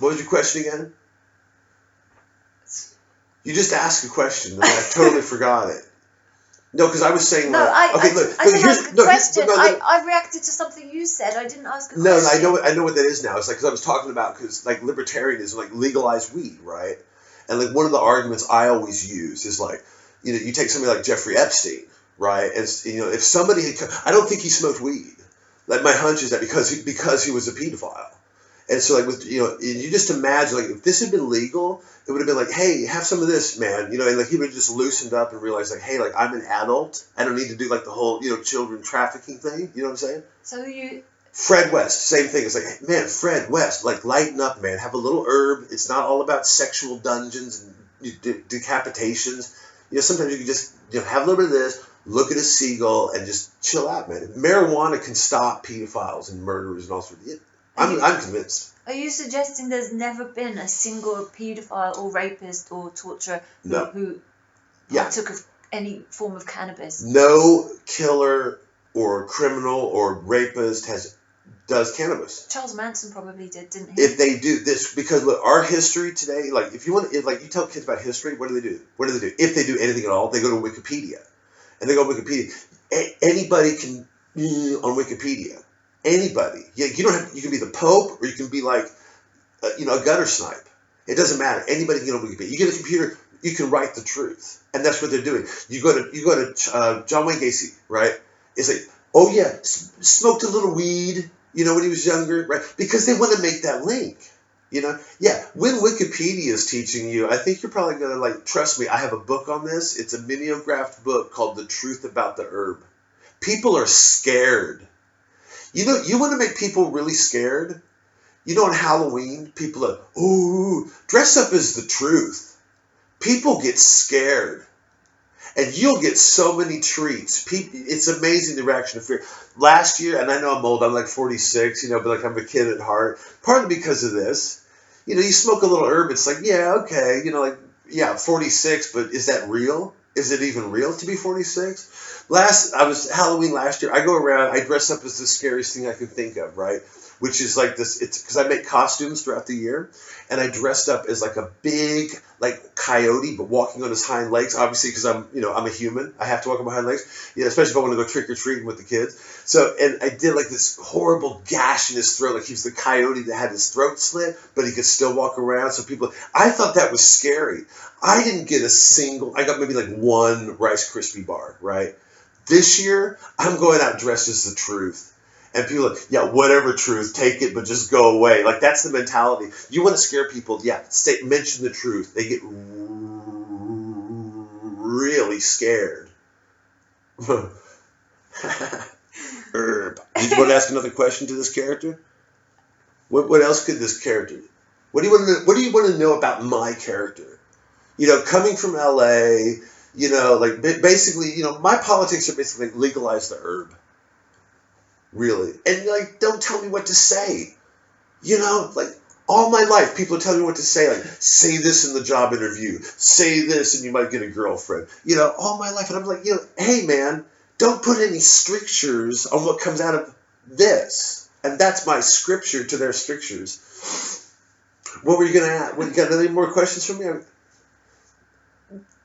What was your question again? You just asked a question and I totally forgot it. No, because I was saying no, like, I didn't ask a question. I reacted to something you said. I didn't ask a question. No, I know what that is now. It's like because I was talking about like libertarianism, like legalized weed, right? And like one of the arguments I always use is like, you take somebody like Jeffrey Epstein, right? And if somebody had, I don't think he smoked weed. Like my hunch is that because he was a pedophile. And so, like, with you just imagine, like, if this had been legal, it would have been like, hey, have some of this, man, and like he would have just loosened up and realized, like, hey, like I'm an adult, I don't need to do like the whole children trafficking thing. You know what I'm saying? So Fred West, same thing. It's like, hey, man, Fred West, like lighten up, man. Have a little herb. It's not all about sexual dungeons and decapitations. Sometimes you can just have a little bit of this, look at a seagull, and just chill out, man. Marijuana can stop pedophiles and murderers and all sorts of. I'm convinced. Are you suggesting there's never been a single pedophile or rapist or torturer who took any form of cannabis? No killer or criminal or rapist does cannabis. Charles Manson probably did, didn't he? If they do this, because look, our history today, like if you tell kids about history, what do they do? If they do anything at all, they go to Wikipedia, and they go to Wikipedia. Anybody can on Wikipedia. Anybody. You can be the Pope or you can be like, a gutter snipe. It doesn't matter. Anybody can get on Wikipedia. You get a computer, you can write the truth, and that's what they're doing. You go to John Wayne Gacy, right? It's like, oh yeah, smoked a little weed, when he was younger, right? Because they want to make that link, Yeah, when Wikipedia is teaching you, I think you're probably gonna trust me. I have a book on this. It's a mimeographed book called "The Truth About the Herb." People are scared. You want to make people really scared? On Halloween, people are, ooh, dress up as the truth. People get scared. And you'll get so many treats. It's amazing the reaction to fear. Last year, and I know I'm old, I'm like 46, but like I'm a kid at heart. Partly because of this. You smoke a little herb, it's like, yeah, okay, 46, but is that real? Is it even real to be 46? Halloween last year, I go around, I dress up as the scariest thing I can think of, right? Which is like this, it's because I make costumes throughout the year, and I dressed up as like a big, like coyote, but walking on his hind legs, obviously because I'm a human, I have to walk on my hind legs, especially if I want to go trick-or-treating with the kids. So, and I did like this horrible gash in his throat, like he was the coyote that had his throat slit, but he could still walk around, so I thought that was scary. I didn't get I got maybe like one Rice Krispie bar, right? This year, I'm going out dressed as the truth. And people are like, yeah, whatever truth, take it, but just go away. Like, that's the mentality. You want to scare people, mention the truth. They get really scared. Herb. Did you want to ask another question to this character? What else could this character? What do you want to know about my character? Coming from LA, basically, my politics are basically legalize the herb. Really. And don't tell me what to say. All my life, people are telling me what to say. Like, say this in the job interview. Say this and you might get a girlfriend. All my life. And I'm like, hey, man, don't put any strictures on what comes out of this. And that's my scripture to their strictures. What were you going to ask? You got any more questions from me?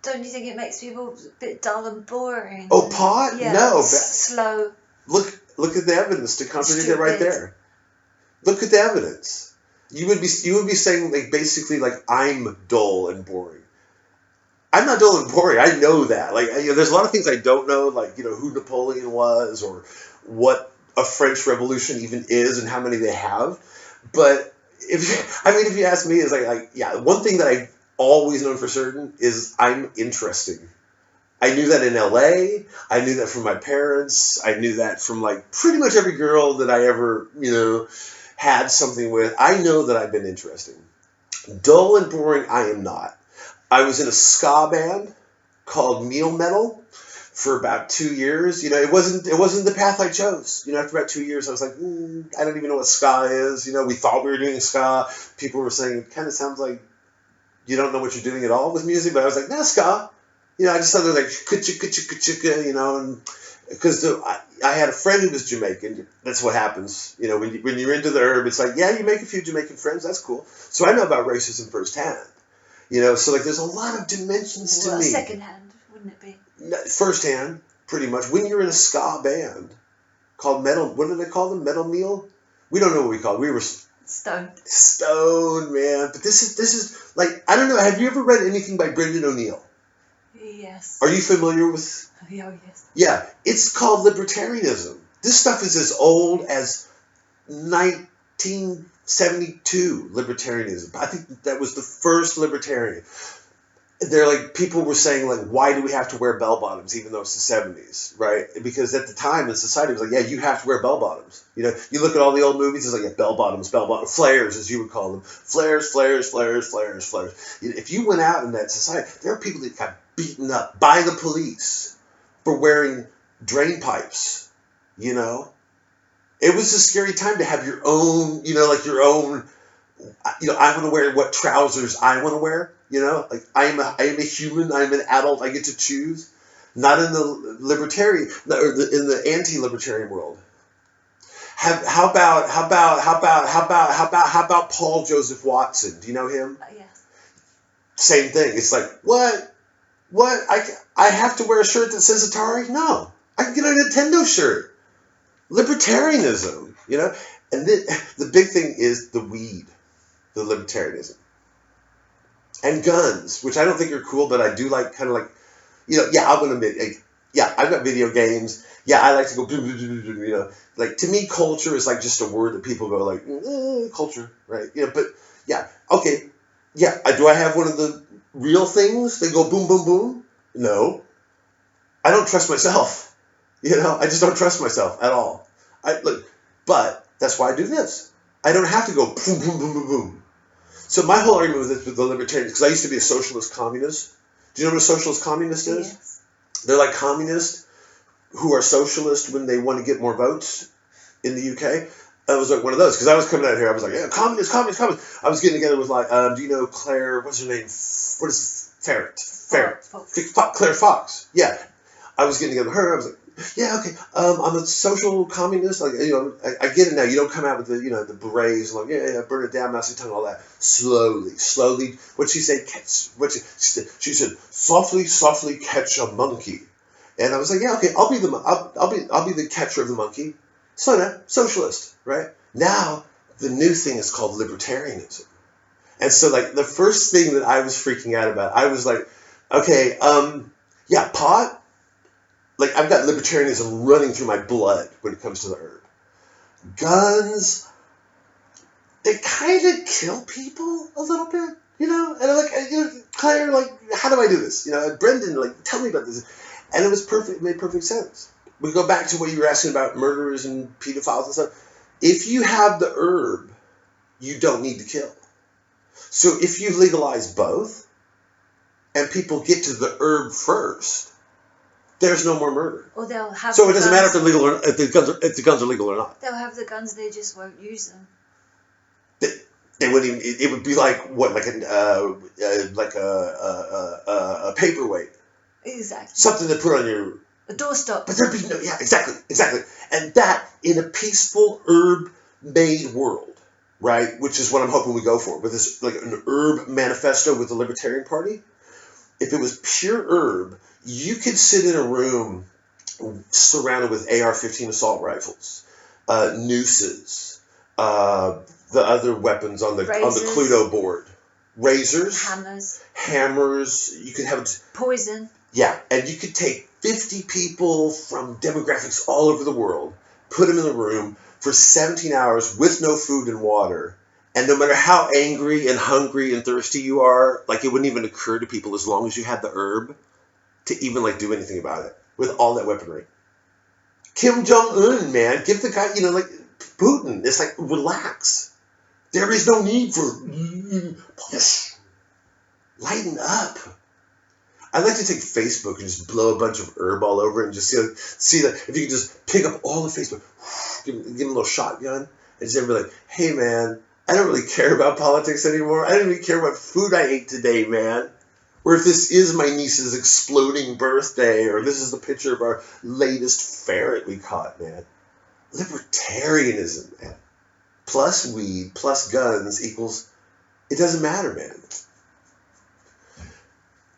Don't you think it makes people a bit dull and boring? Oh, pot? Yeah, no. Slow. Look at the evidence to contradict it right there. Look at the evidence. You would be saying basically I'm dull and boring. I'm not dull and boring. I know that. There's a lot of things I don't know, who Napoleon was or what a French Revolution even is and how many they have. But if you ask me, is one thing that I've always known for certain is I'm interesting. I knew that in LA. I knew that from my parents. I knew that from pretty much every girl that I ever, had something with. I know that I've been interesting. Dull and boring, I am not. I was in a ska band called Meal Metal for about 2 years. It wasn't the path I chose. After about 2 years, I was like, I don't even know what ska is. We thought we were doing ska. People were saying, it kind of sounds like you don't know what you're doing at all with music. But I was like, nah, ska. I just thought it was like, ka-chicka, and because I had a friend who was Jamaican. That's what happens. You know, when you're into the herb, it's like, yeah, you make a few Jamaican friends. That's cool. So I know about racism firsthand. You know, so like there's a lot of dimensions to me. Secondhand, wouldn't it be? Firsthand, pretty much. When you're in a ska band called Metal, what do they call them? Metal Meal? We don't know what we call it. We were Stone, man. But this is like, I don't know. Have you ever read anything by Brendan O'Neill? Yes. Are you familiar with? Oh, yes. Yeah, it's called libertarianism. This stuff is as old as 1972, libertarianism. I think that was the first libertarian. They're like, people were saying, like, why do we have to wear bell bottoms, even though it's the 70s, right? Because at the time in society, it was like, yeah, you have to wear bell bottoms. You know, you look at all the old movies, it's like, yeah, bell bottoms, flares, as you would call them. Flares. If you went out in that society, there are people that got beaten up by the police for wearing drain pipes, you know? It was a scary time to have your own, you know, like your own, you know, I want to wear what trousers I want to wear, you know? Like, I am a human, I'm an adult, I get to choose. Not in the libertarian, or in the anti-libertarian world. How about Paul Joseph Watson? Do you know him? Yes. Same thing. It's like, what? I have to wear a shirt that says Atari? No. I can get a Nintendo shirt. Libertarianism, you know? And the big thing is the weed, the libertarianism. And guns, which I don't think are cool, but I do like, kind of like, you know, yeah, I'll admit, yeah, I've got video games. Yeah, I like to go, you know, like, to me, culture is like just a word that people go like, culture, right? You know, but yeah, okay, yeah, do I have one of the real things that go boom, boom, boom? No. I don't trust myself. You know, I just don't trust myself at all. But that's why I do this. I don't have to go boom, boom, boom, boom, boom. So my whole argument with this, with the libertarians, because I used to be a socialist communist. Do you know what a socialist communist is? Yes. They're like communists who are socialist when they want to get more votes in the UK. I was like one of those, because I was coming out here, I was like, yeah, communist. I was getting together with like, do you know Claire, what's her name? What is Ferret? Claire Fox. Yeah. I was getting together with her, I was like, yeah, okay, I'm a social communist, like, you know, I get it now, you don't come out with the, you know, the berets, like, yeah, burn it down, mousy tongue, all that. Slowly, what'd she say? She said, softly catch a monkey. And I was like, yeah, okay, I'll be the catcher of the monkey. So now, socialist, right? Now, the new thing is called libertarianism. And so, like, the first thing that I was freaking out about, I was like, okay, yeah, pot. Like, I've got libertarianism running through my blood when it comes to the herb. Guns, they kind of kill people a little bit, you know? And I'm like, you know, Claire, like, how do I do this? You know, Brendan, like, tell me about this. And it was perfect, it made perfect sense. We go back to what you were asking about murderers and pedophiles and stuff. If you have the herb, you don't need to kill. So if you legalize both, and people get to the herb first, there's no more murder. Or they'll have. So it doesn't matter if they're legal or if the guns are legal or not. They'll have the guns, they just won't use them. They wouldn't even. It would be like what, like a paperweight. Exactly. Something to put on your. A doorstop. But there'd be no. Yeah, exactly. And that in a peaceful herb-made world, right? Which is what I'm hoping we go for with this, like an herb manifesto with the Libertarian Party. If it was pure herb, you could sit in a room surrounded with AR-15 assault rifles, nooses, the other weapons on the Cluedo board, razors, hammers. You could have poison. Yeah, and you could take 50 people from demographics all over the world, put them in a room for 17 hours with no food and water. And no matter how angry and hungry and thirsty you are, like, it wouldn't even occur to people, as long as you had the herb, to even, like, do anything about it with all that weaponry. Kim Jong-un, man, give the guy, you know, like, Putin, it's like, relax. There is no need for, lighten up. I'd like to take Facebook and just blow a bunch of herb all over it and just see that if you could just pick up all the Facebook, give him a little shotgun, and just be like, hey, man, I don't really care about politics anymore. I don't even care what food I ate today, man. Or if this is my niece's exploding birthday, or this is the picture of our latest ferret we caught, man. Libertarianism, man. Plus weed, plus guns equals, it doesn't matter, man.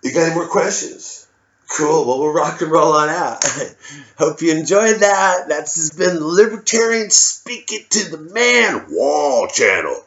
You got any more questions? Cool, well, we'll rock and roll on out. Hope you enjoyed that. That's been Libertarian Speak It to the Man Wall channel.